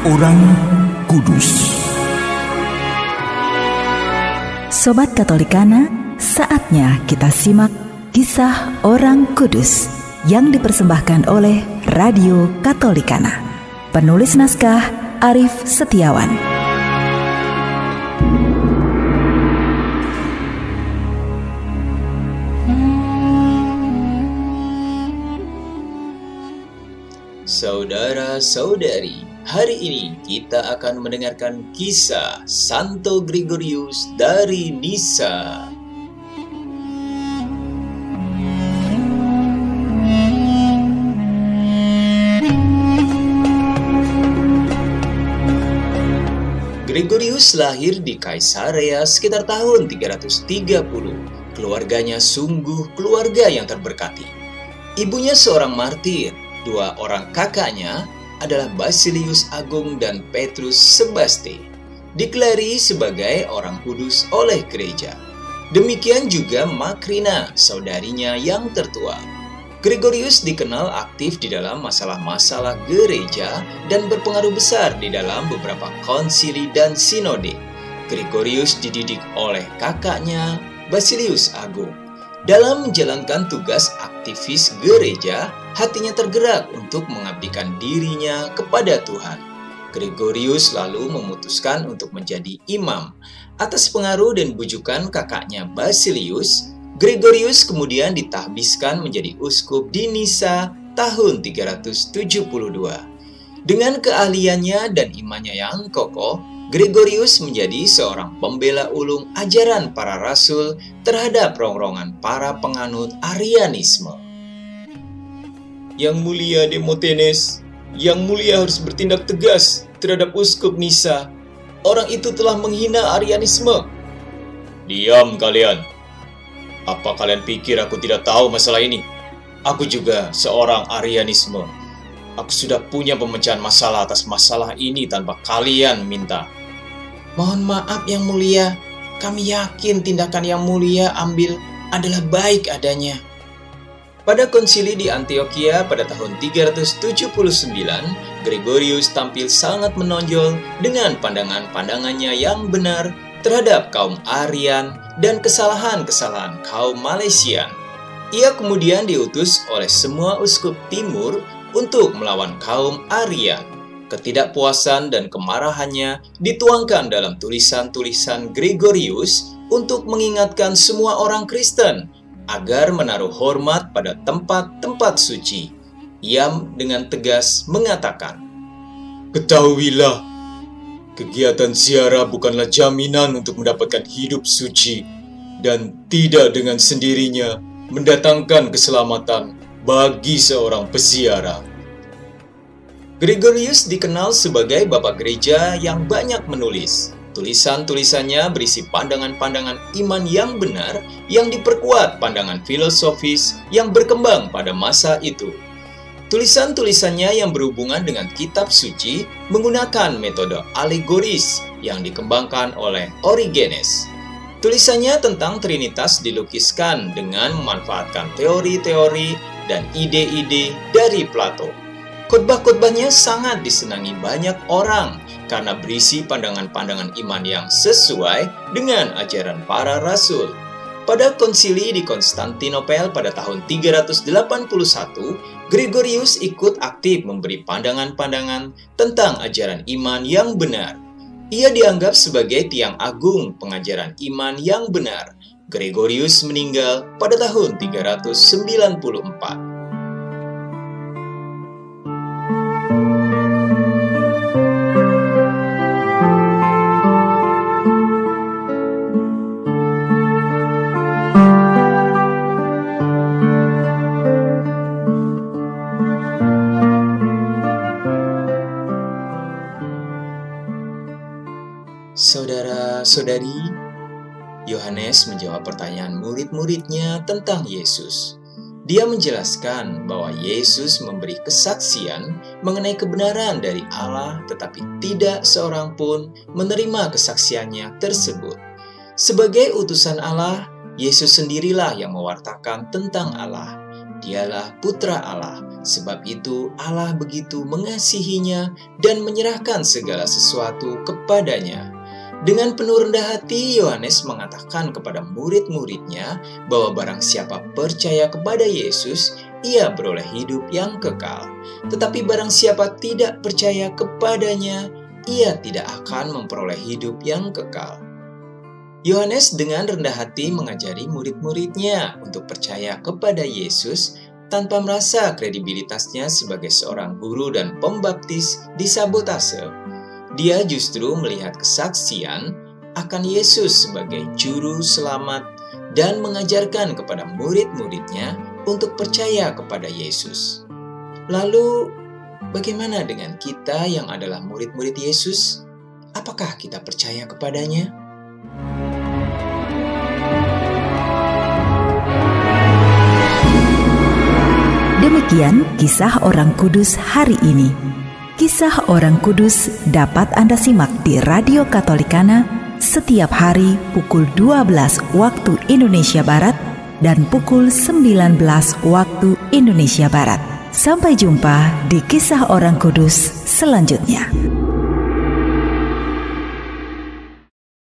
Orang Kudus. Sobat Katolikana, saatnya kita simak kisah orang kudus yang dipersembahkan oleh Radio Katolikana. Penulis naskah Arif Setiawan. Saudara-saudari, hari ini kita akan mendengarkan kisah Santo Gregorius dari Nisa. Gregorius lahir di Kaisarea sekitar tahun 330. Keluarganya sungguh keluarga yang terberkati. Ibunya seorang martir. Dua orang kakaknya adalah Basilius Agung dan Petrus Sebaste, dikelari sebagai orang kudus oleh gereja. Demikian juga Makrina, saudarinya yang tertua. Gregorius dikenal aktif di dalam masalah-masalah gereja dan berpengaruh besar di dalam beberapa konsili dan sinode. Gregorius dididik oleh kakaknya, Basilius Agung. Dalam menjalankan tugas aktivis gereja, hatinya tergerak untuk mengabdikan dirinya kepada Tuhan. Gregorius lalu memutuskan untuk menjadi imam. Atas pengaruh dan bujukan kakaknya Basilius, Gregorius kemudian ditahbiskan menjadi uskup di Nisa tahun 372. Dengan keahliannya dan imannya yang kokoh, Gregorius menjadi seorang pembela ulung ajaran para rasul terhadap rongrongan para penganut Arianisme. Yang mulia Demosthenes, yang mulia harus bertindak tegas terhadap uskup Nisa. Orang itu telah menghina Arianisme. Diam kalian. Apa kalian pikir aku tidak tahu masalah ini? Aku juga seorang Arianisme. Aku sudah punya pemecahan masalah atas masalah ini tanpa kalian minta. Mohon maaf yang mulia, kami yakin tindakan yang mulia ambil adalah baik adanya. Pada konsili di Antioquia pada tahun 379, Gregorius tampil sangat menonjol dengan pandangan-pandangannya yang benar terhadap kaum Arian dan kesalahan-kesalahan kaum Malaysian. Ia kemudian diutus oleh semua uskup timur untuk melawan kaum Arian. Ketidakpuasan dan kemarahannya dituangkan dalam tulisan-tulisan Gregorius untuk mengingatkan semua orang Kristen agar menaruh hormat pada tempat-tempat suci. Ia dengan tegas mengatakan, "Ketahuilah, kegiatan ziarah bukanlah jaminan untuk mendapatkan hidup suci dan tidak dengan sendirinya mendatangkan keselamatan bagi seorang peziarah." Gregorius dikenal sebagai bapak gereja yang banyak menulis. Tulisan-tulisannya berisi pandangan-pandangan iman yang benar yang diperkuat pandangan filosofis yang berkembang pada masa itu. Tulisan-tulisannya yang berhubungan dengan kitab suci menggunakan metode alegoris yang dikembangkan oleh Origenes. Tulisannya tentang Trinitas dilukiskan dengan memanfaatkan teori-teori dan ide-ide dari Plato. Khotbah-khotbahnya sangat disenangi banyak orang karena berisi pandangan-pandangan iman yang sesuai dengan ajaran para rasul. Pada konsili di Konstantinopel pada tahun 381, Gregorius ikut aktif memberi pandangan-pandangan tentang ajaran iman yang benar. Ia dianggap sebagai tiang agung pengajaran iman yang benar. Gregorius meninggal pada tahun 394. Saudara-saudari, Yohanes menjawab pertanyaan murid-muridnya tentang Yesus. Dia menjelaskan bahwa Yesus memberi kesaksian mengenai kebenaran dari Allah, tetapi tidak seorang pun menerima kesaksiannya tersebut. Sebagai utusan Allah, Yesus sendirilah yang mewartakan tentang Allah. Dialah Putra Allah, sebab itu Allah begitu mengasihinya dan menyerahkan segala sesuatu kepadanya. Dengan penuh rendah hati, Yohanes mengatakan kepada murid-muridnya bahwa barang siapa percaya kepada Yesus, ia beroleh hidup yang kekal. Tetapi barang siapa tidak percaya kepadanya, ia tidak akan memperoleh hidup yang kekal. Yohanes dengan rendah hati mengajari murid-muridnya untuk percaya kepada Yesus tanpa merasa kredibilitasnya sebagai seorang guru dan pembaptis disabotase. Dia justru melihat kesaksian akan Yesus sebagai juru selamat dan mengajarkan kepada murid-muridnya untuk percaya kepada Yesus. Lalu, bagaimana dengan kita yang adalah murid-murid Yesus? Apakah kita percaya kepadanya? Demikian kisah orang kudus hari ini. Kisah orang kudus dapat Anda simak di Radio Katolikana setiap hari pukul 12 waktu Indonesia Barat dan pukul 19 waktu Indonesia Barat. Sampai jumpa di kisah orang kudus selanjutnya.